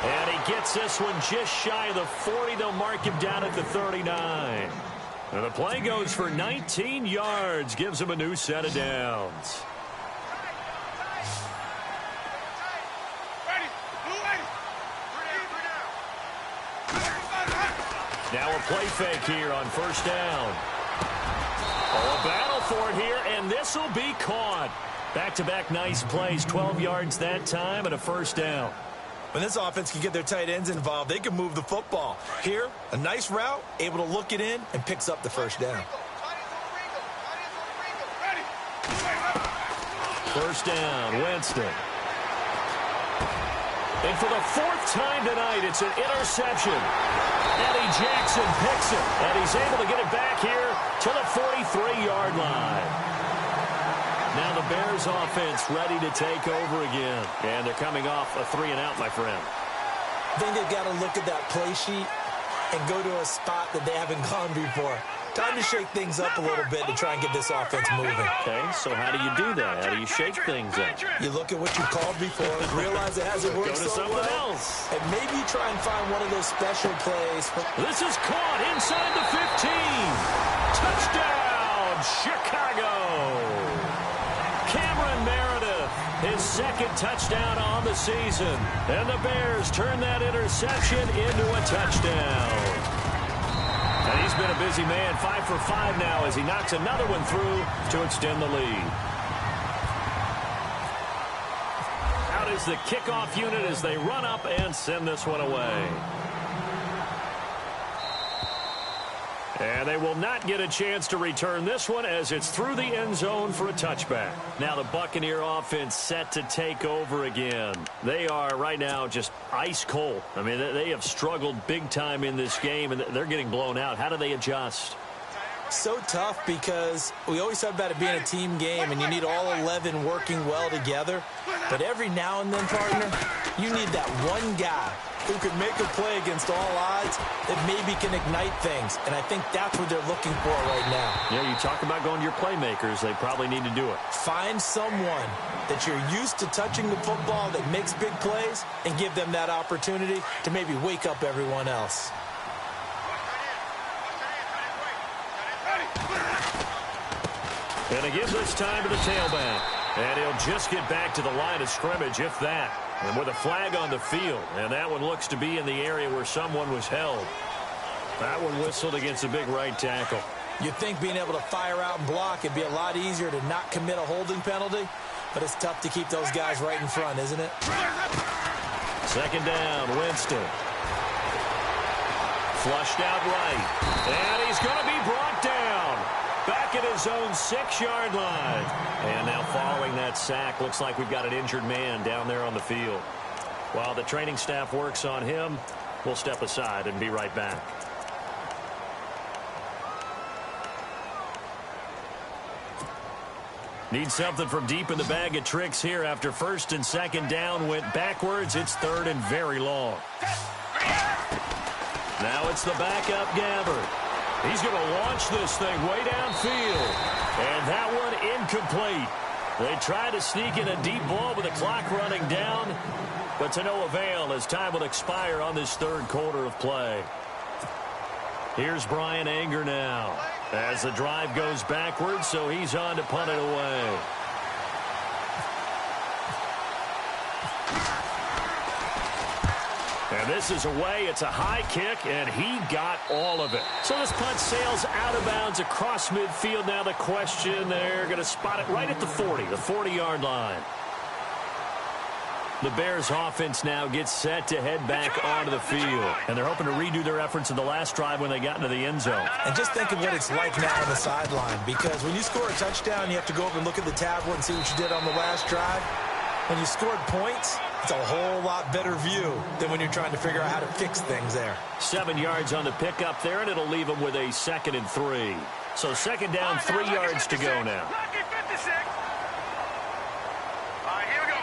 And he gets this one just shy of the 40. They'll mark him down at the 39. And the play goes for 19 yards. Gives him a new set of downs. Now a play fake here on 1st down. Oh, a battle for it here, and this will be caught. Back-to-back nice plays, 12 yards that time, and a 1st down. When this offense can get their tight ends involved, they can move the football. Here, a nice route, able to look it in, and picks up the 1st down. 1st down, Winston. And for the 4th time tonight, it's an interception. Eddie Jackson picks it, and he's able to get it back here to the 43-yard line. Now the Bears offense ready to take over again. And they're coming off a 3-and-out, my friend. I think they've got to look at that play sheet and go to a spot that they haven't gone before. Time to shake things up a little bit to try and get this offense moving. Okay, so how do you do that? How do you shake things up? You look at what you called before, realize it hasn't worked so well, else. and maybe you try and find one of those special plays. This is caught inside the 15. Touchdown, Chicago. Cameron Meredith, his 2nd touchdown on the season. And the Bears turn that interception into a touchdown. And he's been a busy man, 5 for 5 now as he knocks another one through to extend the lead. Out is the kickoff unit as they run up and send this one away. And they will not get a chance to return this one as it's through the end zone for a touchback. Now the Buccaneer offense set to take over again. They are right now just ice cold. I mean, they have struggled big time in this game, and they're getting blown out. How do they adjust? So tough because we always talk about it being a team game, and you need all 11 working well together. But every now and then, partner, you need that one guy who can make a play against all odds that maybe can ignite things. And I think that's what they're looking for right now. Yeah, you talk about going to your playmakers. They probably need to do it. Find someone that you're used to touching the football that makes big plays and give them that opportunity to maybe wake up everyone else. And they give this time to the tailback. And he'll just get back to the line of scrimmage, if that. And with a flag on the field. And that one looks to be in the area where someone was held. That one whistled against a big right tackle. You'd think being able to fire out and block it'd be a lot easier to not commit a holding penalty. But it's tough to keep those guys right in front, isn't it? 2nd down, Winston. Flushed out right. And he's going to be brought down. Back at his own 6-yard line. And now following that sack, looks like we've got an injured man down there on the field. While the training staff works on him, we'll step aside and be right back. Need something from deep in the bag of tricks here after 1st and 2nd down went backwards. It's 3rd and very long. Now it's the backup Gabbard. He's going to launch this thing way downfield. And that one incomplete. They try to sneak in a deep ball with the clock running down, but to no avail as time will expire on this 3rd quarter of play. Here's Brian Anger now as the drive goes backwards, so he's on to punt it away. And this is away. It's a high kick, and he got all of it. So this punt sails out of bounds across midfield. Now the question, they're going to spot it right at the 40, the 40-yard line. The Bears offense now gets set to head back onto the field. And they're hoping to redo their efforts in the last drive when they got into the end zone. And just think of what it's like now on the sideline. Because when you score a touchdown, you have to go over and look at the tablet and see what you did on the last drive. When you scored points, It's a whole lot better view than when you're trying to figure out how to fix things there. 7 yards on the pickup there, and it'll leave them with a 2nd and 3. So 2nd down, 3 yards to go now. Lucky 56. All right, here we go.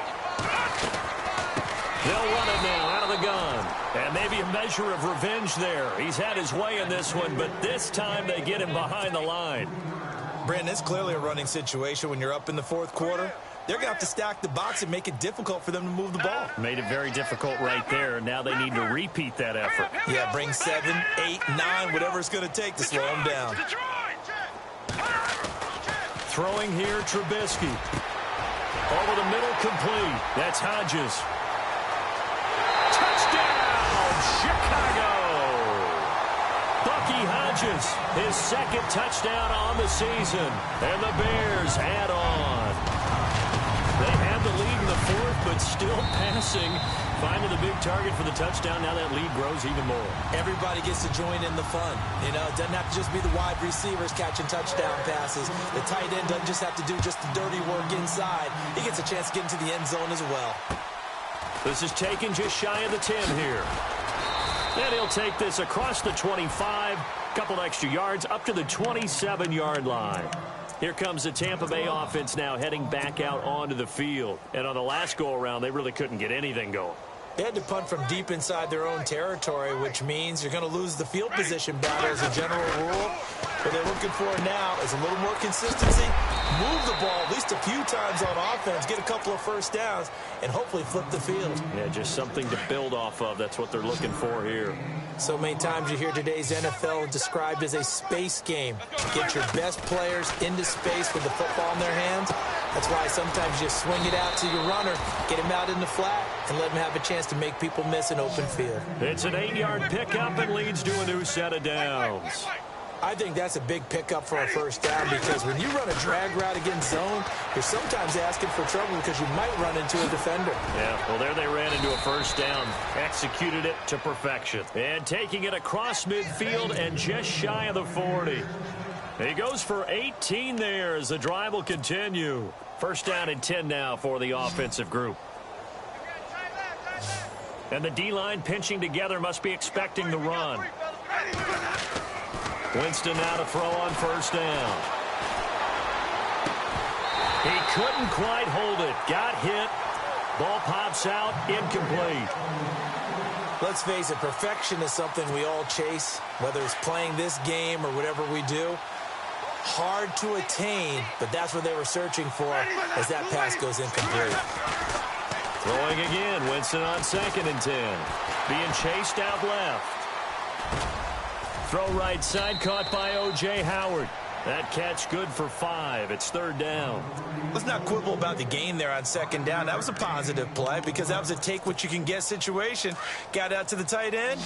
They'll run it now out of the gun. And maybe a measure of revenge there. He's had his way in this one, but this time they get him behind the line. Brandon, it's clearly a running situation when you're up in the 4th quarter. They're going to have to stack the box and make it difficult for them to move the ball. Made it very difficult right there. Now they need to repeat that effort. Yeah, bring 7, 8, 9, whatever it's going to take to slow them down. Throwing here, Trubisky. Over the middle, complete. That's Hodges. Touchdown, Chicago! Bucky Hodges, his 2nd touchdown on the season. And the Bears add on. They have the lead in the 4th, but still passing. Finding the big target for the touchdown. Now that lead grows even more. Everybody gets to join in the fun. You know, it doesn't have to just be the wide receivers catching touchdown passes. The tight end doesn't just have to do just the dirty work inside. He gets a chance to get into the end zone as well. This is taken just shy of the 10 here. And he'll take this across the 25. Couple extra yards up to the 27-yard line. Here comes the Tampa Bay offense now heading back out onto the field. And on the last go-around, they really couldn't get anything going. They had to punt from deep inside their own territory, which means you're going to lose the field position battle as a general rule. What they're looking for now is a little more consistency, move the ball at least a few times on offense, get a couple of first downs, and hopefully flip the field. Yeah, just something to build off of. That's what they're looking for here. So many times you hear today's NFL described as a space game. Get your best players into space with the football in their hands. That's why sometimes you swing it out to your runner, get him out in the flat, and let him have a chance to make people miss an open field. It's an 8-yard pickup and leads to a new set of downs. I think that's a big pickup for a first down because when you run a drag route against zone, you're sometimes asking for trouble because you might run into a defender. Yeah, well, there they ran into a first down. Executed it to perfection. And taking it across midfield and just shy of the 40. He goes for 18 there as the drive will continue. First down and 10 now for the offensive group. And the D-line pinching together must be expecting the run. Winston now to throw on first down. He couldn't quite hold it. Got hit. Ball pops out. Incomplete. Let's face it, perfection is something we all chase, whether it's playing this game or whatever we do. Hard to attain, but that's what they were searching for as that pass goes incomplete. Throwing again. Winston on 2nd and 10. Being chased out left. Throw right side, caught by O.J. Howard. That catch good for 5. It's 3rd down. Let's not quibble about the gain there on 2nd down. That was a positive play because that was a take-what-you-can-get situation. Got out to the tight end.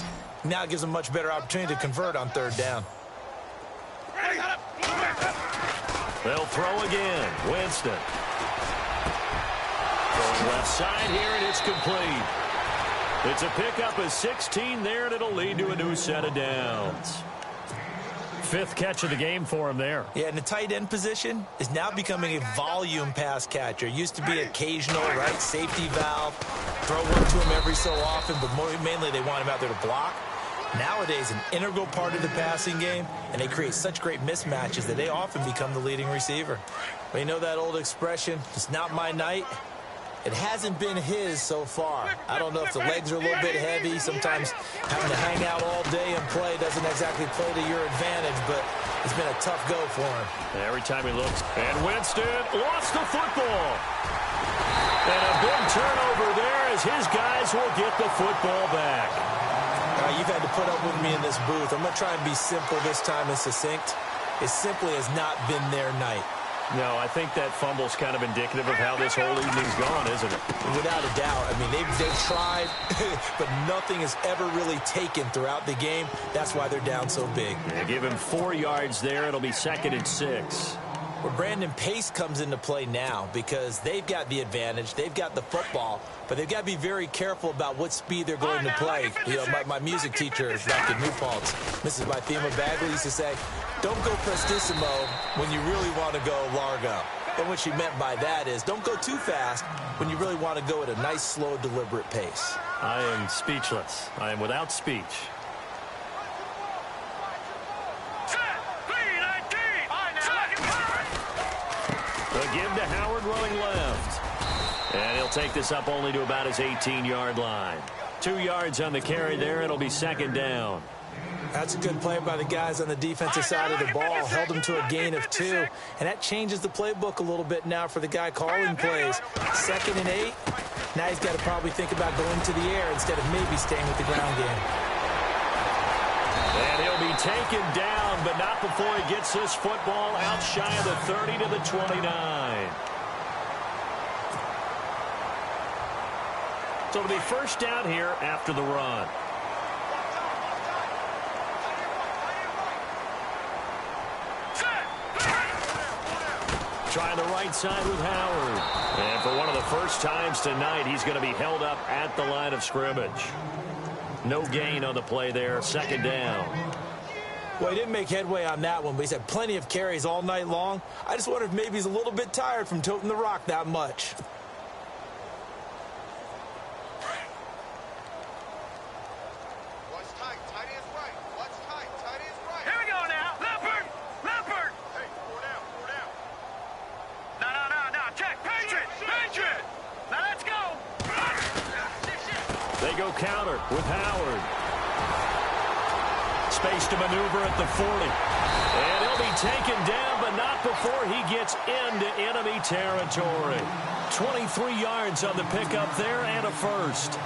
Now it gives them a much better opportunity to convert on 3rd down. They'll throw again. Winston. Going left side here, and it's complete. It's a pickup of 16 there, and it'll lead to a new set of downs. 5th catch of the game for him there. Yeah, and the tight end position is now becoming a volume pass catcher. Used to be occasional, right? Safety valve. Throw one to him every so often, but mainly they want him out there to block. Nowadays, an integral part of the passing game, and they create such great mismatches that they often become the leading receiver. But you know that old expression, it's not my night? It hasn't been his so far. I don't know if the legs are a little bit heavy. Sometimes having to hang out all day and play doesn't exactly play to your advantage, but it's been a tough go for him. Every time he looks. And Winston lost the football. And a big turnover there as his guys will get the football back. You've had to put up with me in this booth. I'm going to try and be simple this time and succinct. It simply has not been their night. No, I think that fumble's kind of indicative of how this whole evening's gone, isn't it? Without a doubt. I mean, they've tried, but nothing is ever really taken throughout the game. That's why they're down so big. They give him 4 yards there. It'll be 2nd and 6. Well, Brandon, pace comes into play now because they've got the advantage. They've got the football, but they've got to be very careful about what speed they're going to play. You know, my music teacher back in New Paltz, Mrs. Bythema Bagley, used to say, don't go prestissimo when you really want to go largo. And what she meant by that is don't go too fast when you really want to go at a nice, slow, deliberate pace. I am speechless. I am without speech. The give to Howard running left. And he'll take this up only to about his 18-yard line. 2 yards on the carry there. It'll be second down. That's a good play by the guys on the defensive side of the ball. Held them to a gain of 2. And that changes the playbook a little bit now for the guy calling plays. 2nd and 8. Now he's got to probably think about going to the air instead of maybe staying with the ground game. And he'll be taken down, but not before he gets this football out shy of the 30 to the 29. So it'll be first down here after the run. Trying the right side with Howard. And for one of the first times tonight, he's going to be held up at the line of scrimmage. No gain on the play there, second down. Well, he didn't make headway on that one, but he's had plenty of carries all night long. I just wonder if maybe he's a little bit tired from toting the rock that much. They go counter with Howard. Space to maneuver at the 40. And he'll be taken down, but not before he gets into enemy territory. 23 yards on the pickup there and a first.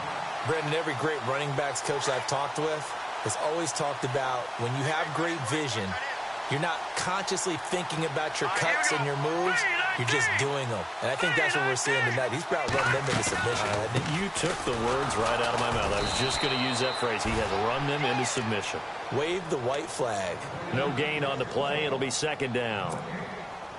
Brendan, every great running backs coach I've talked with has always talked about when you have great vision, you're not consciously thinking about your cuts and your moves. You're just doing them. And I think that's what we're seeing tonight. He's about running them into submission. You took the words right out of my mouth. I was just going to use that phrase. He has run them into submission. Wave the white flag. No gain on the play. It'll be second down.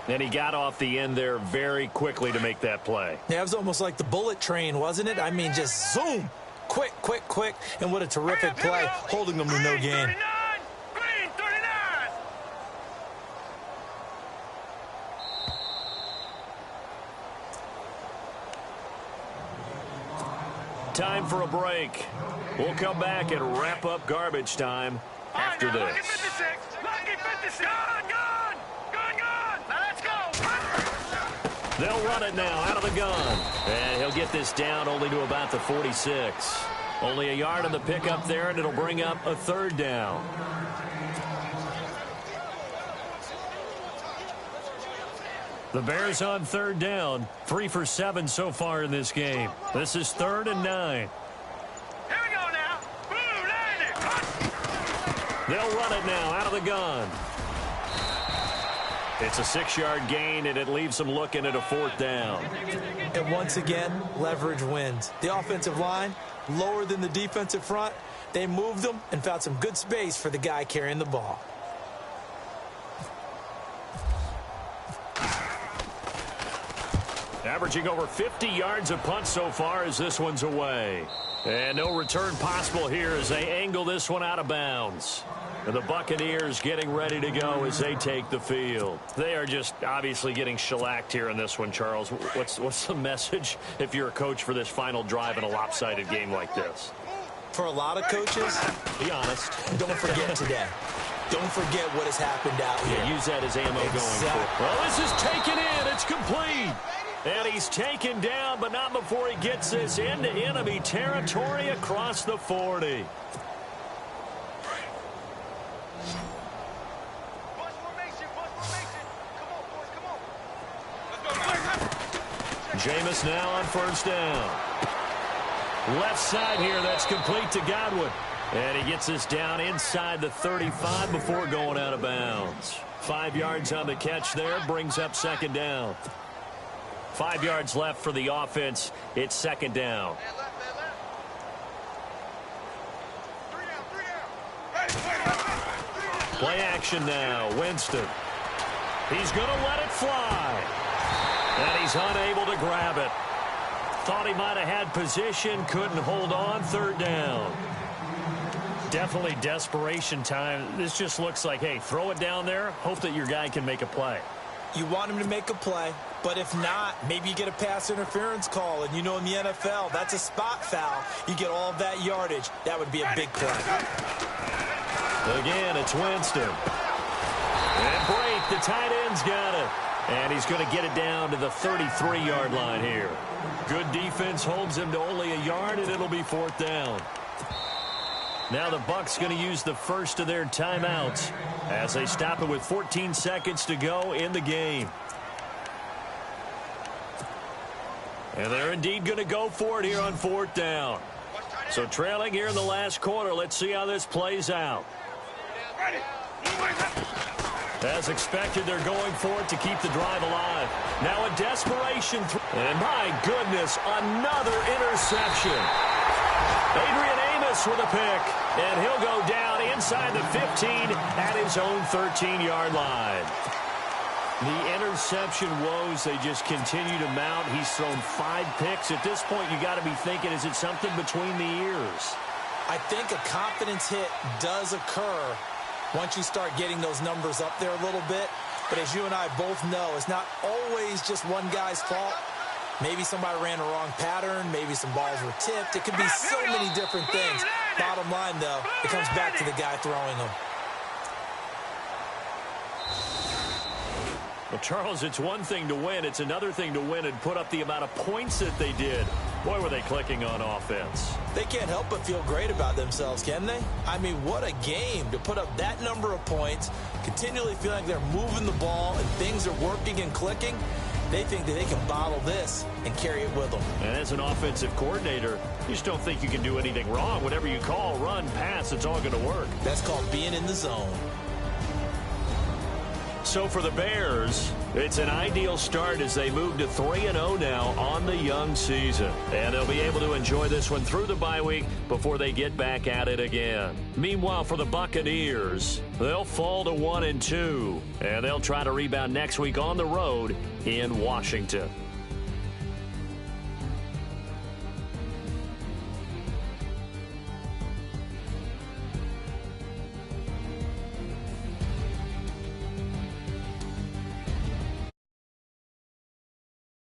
And he got off the end there very quickly to make that play. Yeah, it was almost like the bullet train, wasn't it? I mean, just zoom. Quick, quick, quick. And what a terrific play, holding them to no gain. Time for a break. We'll come back and wrap up garbage time after this. Lucky 56. Lucky 56. Gun. Now let's go. They'll run it now out of the gun. And he'll get this down only to about the 46. Only a yard on the pickup there, and it'll bring up a third down. The Bears on third down. 3 for 7 so far in this game. This is 3rd and 9. Here we go now. Blue 90. They'll run it now out of the gun. It's a 6-yard gain, and it leaves them looking at a 4th down. And once again, leverage wins. The offensive line, lower than the defensive front. They moved them and found some good space for the guy carrying the ball. Averaging over 50 yards a punt so far as this one's away. And no return possible here as they angle this one out of bounds. And the Buccaneers getting ready to go as they take the field. They are just obviously getting shellacked here in this one, Charles. What's the message if you're a coach for this final drive in a lopsided game like this? For a lot of coaches, be honest. Don't forget today. Don't forget what has happened out here. Yeah, use that as ammo going forward. Well, this is taken in. It's complete. And he's taken down, but not before he gets this into enemy territory across the 40. Jameis now on first down. Left side here, that's complete to Godwin. And he gets this down inside the 35 before going out of bounds. 5 yards on the catch there, brings up second down. 5 yards left for the offense. It's second down. Play action now. Winston. He's going to let it fly. And he's unable to grab it. Thought he might have had position. Couldn't hold on. Third down. Definitely desperation time. This just looks like, hey, throw it down there. Hope that your guy can make a play. You want him to make a play. But if not, maybe you get a pass interference call. And you know in the NFL, that's a spot foul. You get all of that yardage. That would be a big play. Again, it's Winston. And Brate, the tight end's got it. And he's going to get it down to the 33-yard line here. Good defense holds him to only a yard, and it'll be 4th down. Now the Bucs going to use the first of their timeouts as they stop it with 14 seconds to go in the game. And they're indeed going to go for it here on 4th down. So trailing here in the last quarter. Let's see how this plays out. As expected, they're going for it to keep the drive alive. Now a desperation. And my goodness, another interception. Adrian Amos with a pick. And he'll go down inside the 15 at his own 13-yard line. The interception woes, they just continue to mount. He's thrown 5 picks. At this point, you got to be thinking, is it something between the ears? I think a confidence hit does occur once you start getting those numbers up there a little bit. But as you and I both know, it's not always just one guy's fault. Maybe somebody ran a wrong pattern. Maybe some balls were tipped. It could be so many different things. Bottom line, though, it comes back to the guy throwing them. Well, Charles, it's one thing to win. It's another thing to win and put up the amount of points that they did. Boy, were they clicking on offense. They can't help but feel great about themselves, can they? I mean, what a game to put up that number of points, continually feeling like they're moving the ball and things are working and clicking. They think that they can bottle this and carry it with them. And as an offensive coordinator, you just don't think you can do anything wrong. Whatever you call, run, pass, it's all going to work. That's called being in the zone. So for the Bears, it's an ideal start as they move to 3-0 now on the young season. And they'll be able to enjoy this one through the bye week before they get back at it again. Meanwhile, for the Buccaneers, they'll fall to 1-2. And they'll try to rebound next week on the road in Washington.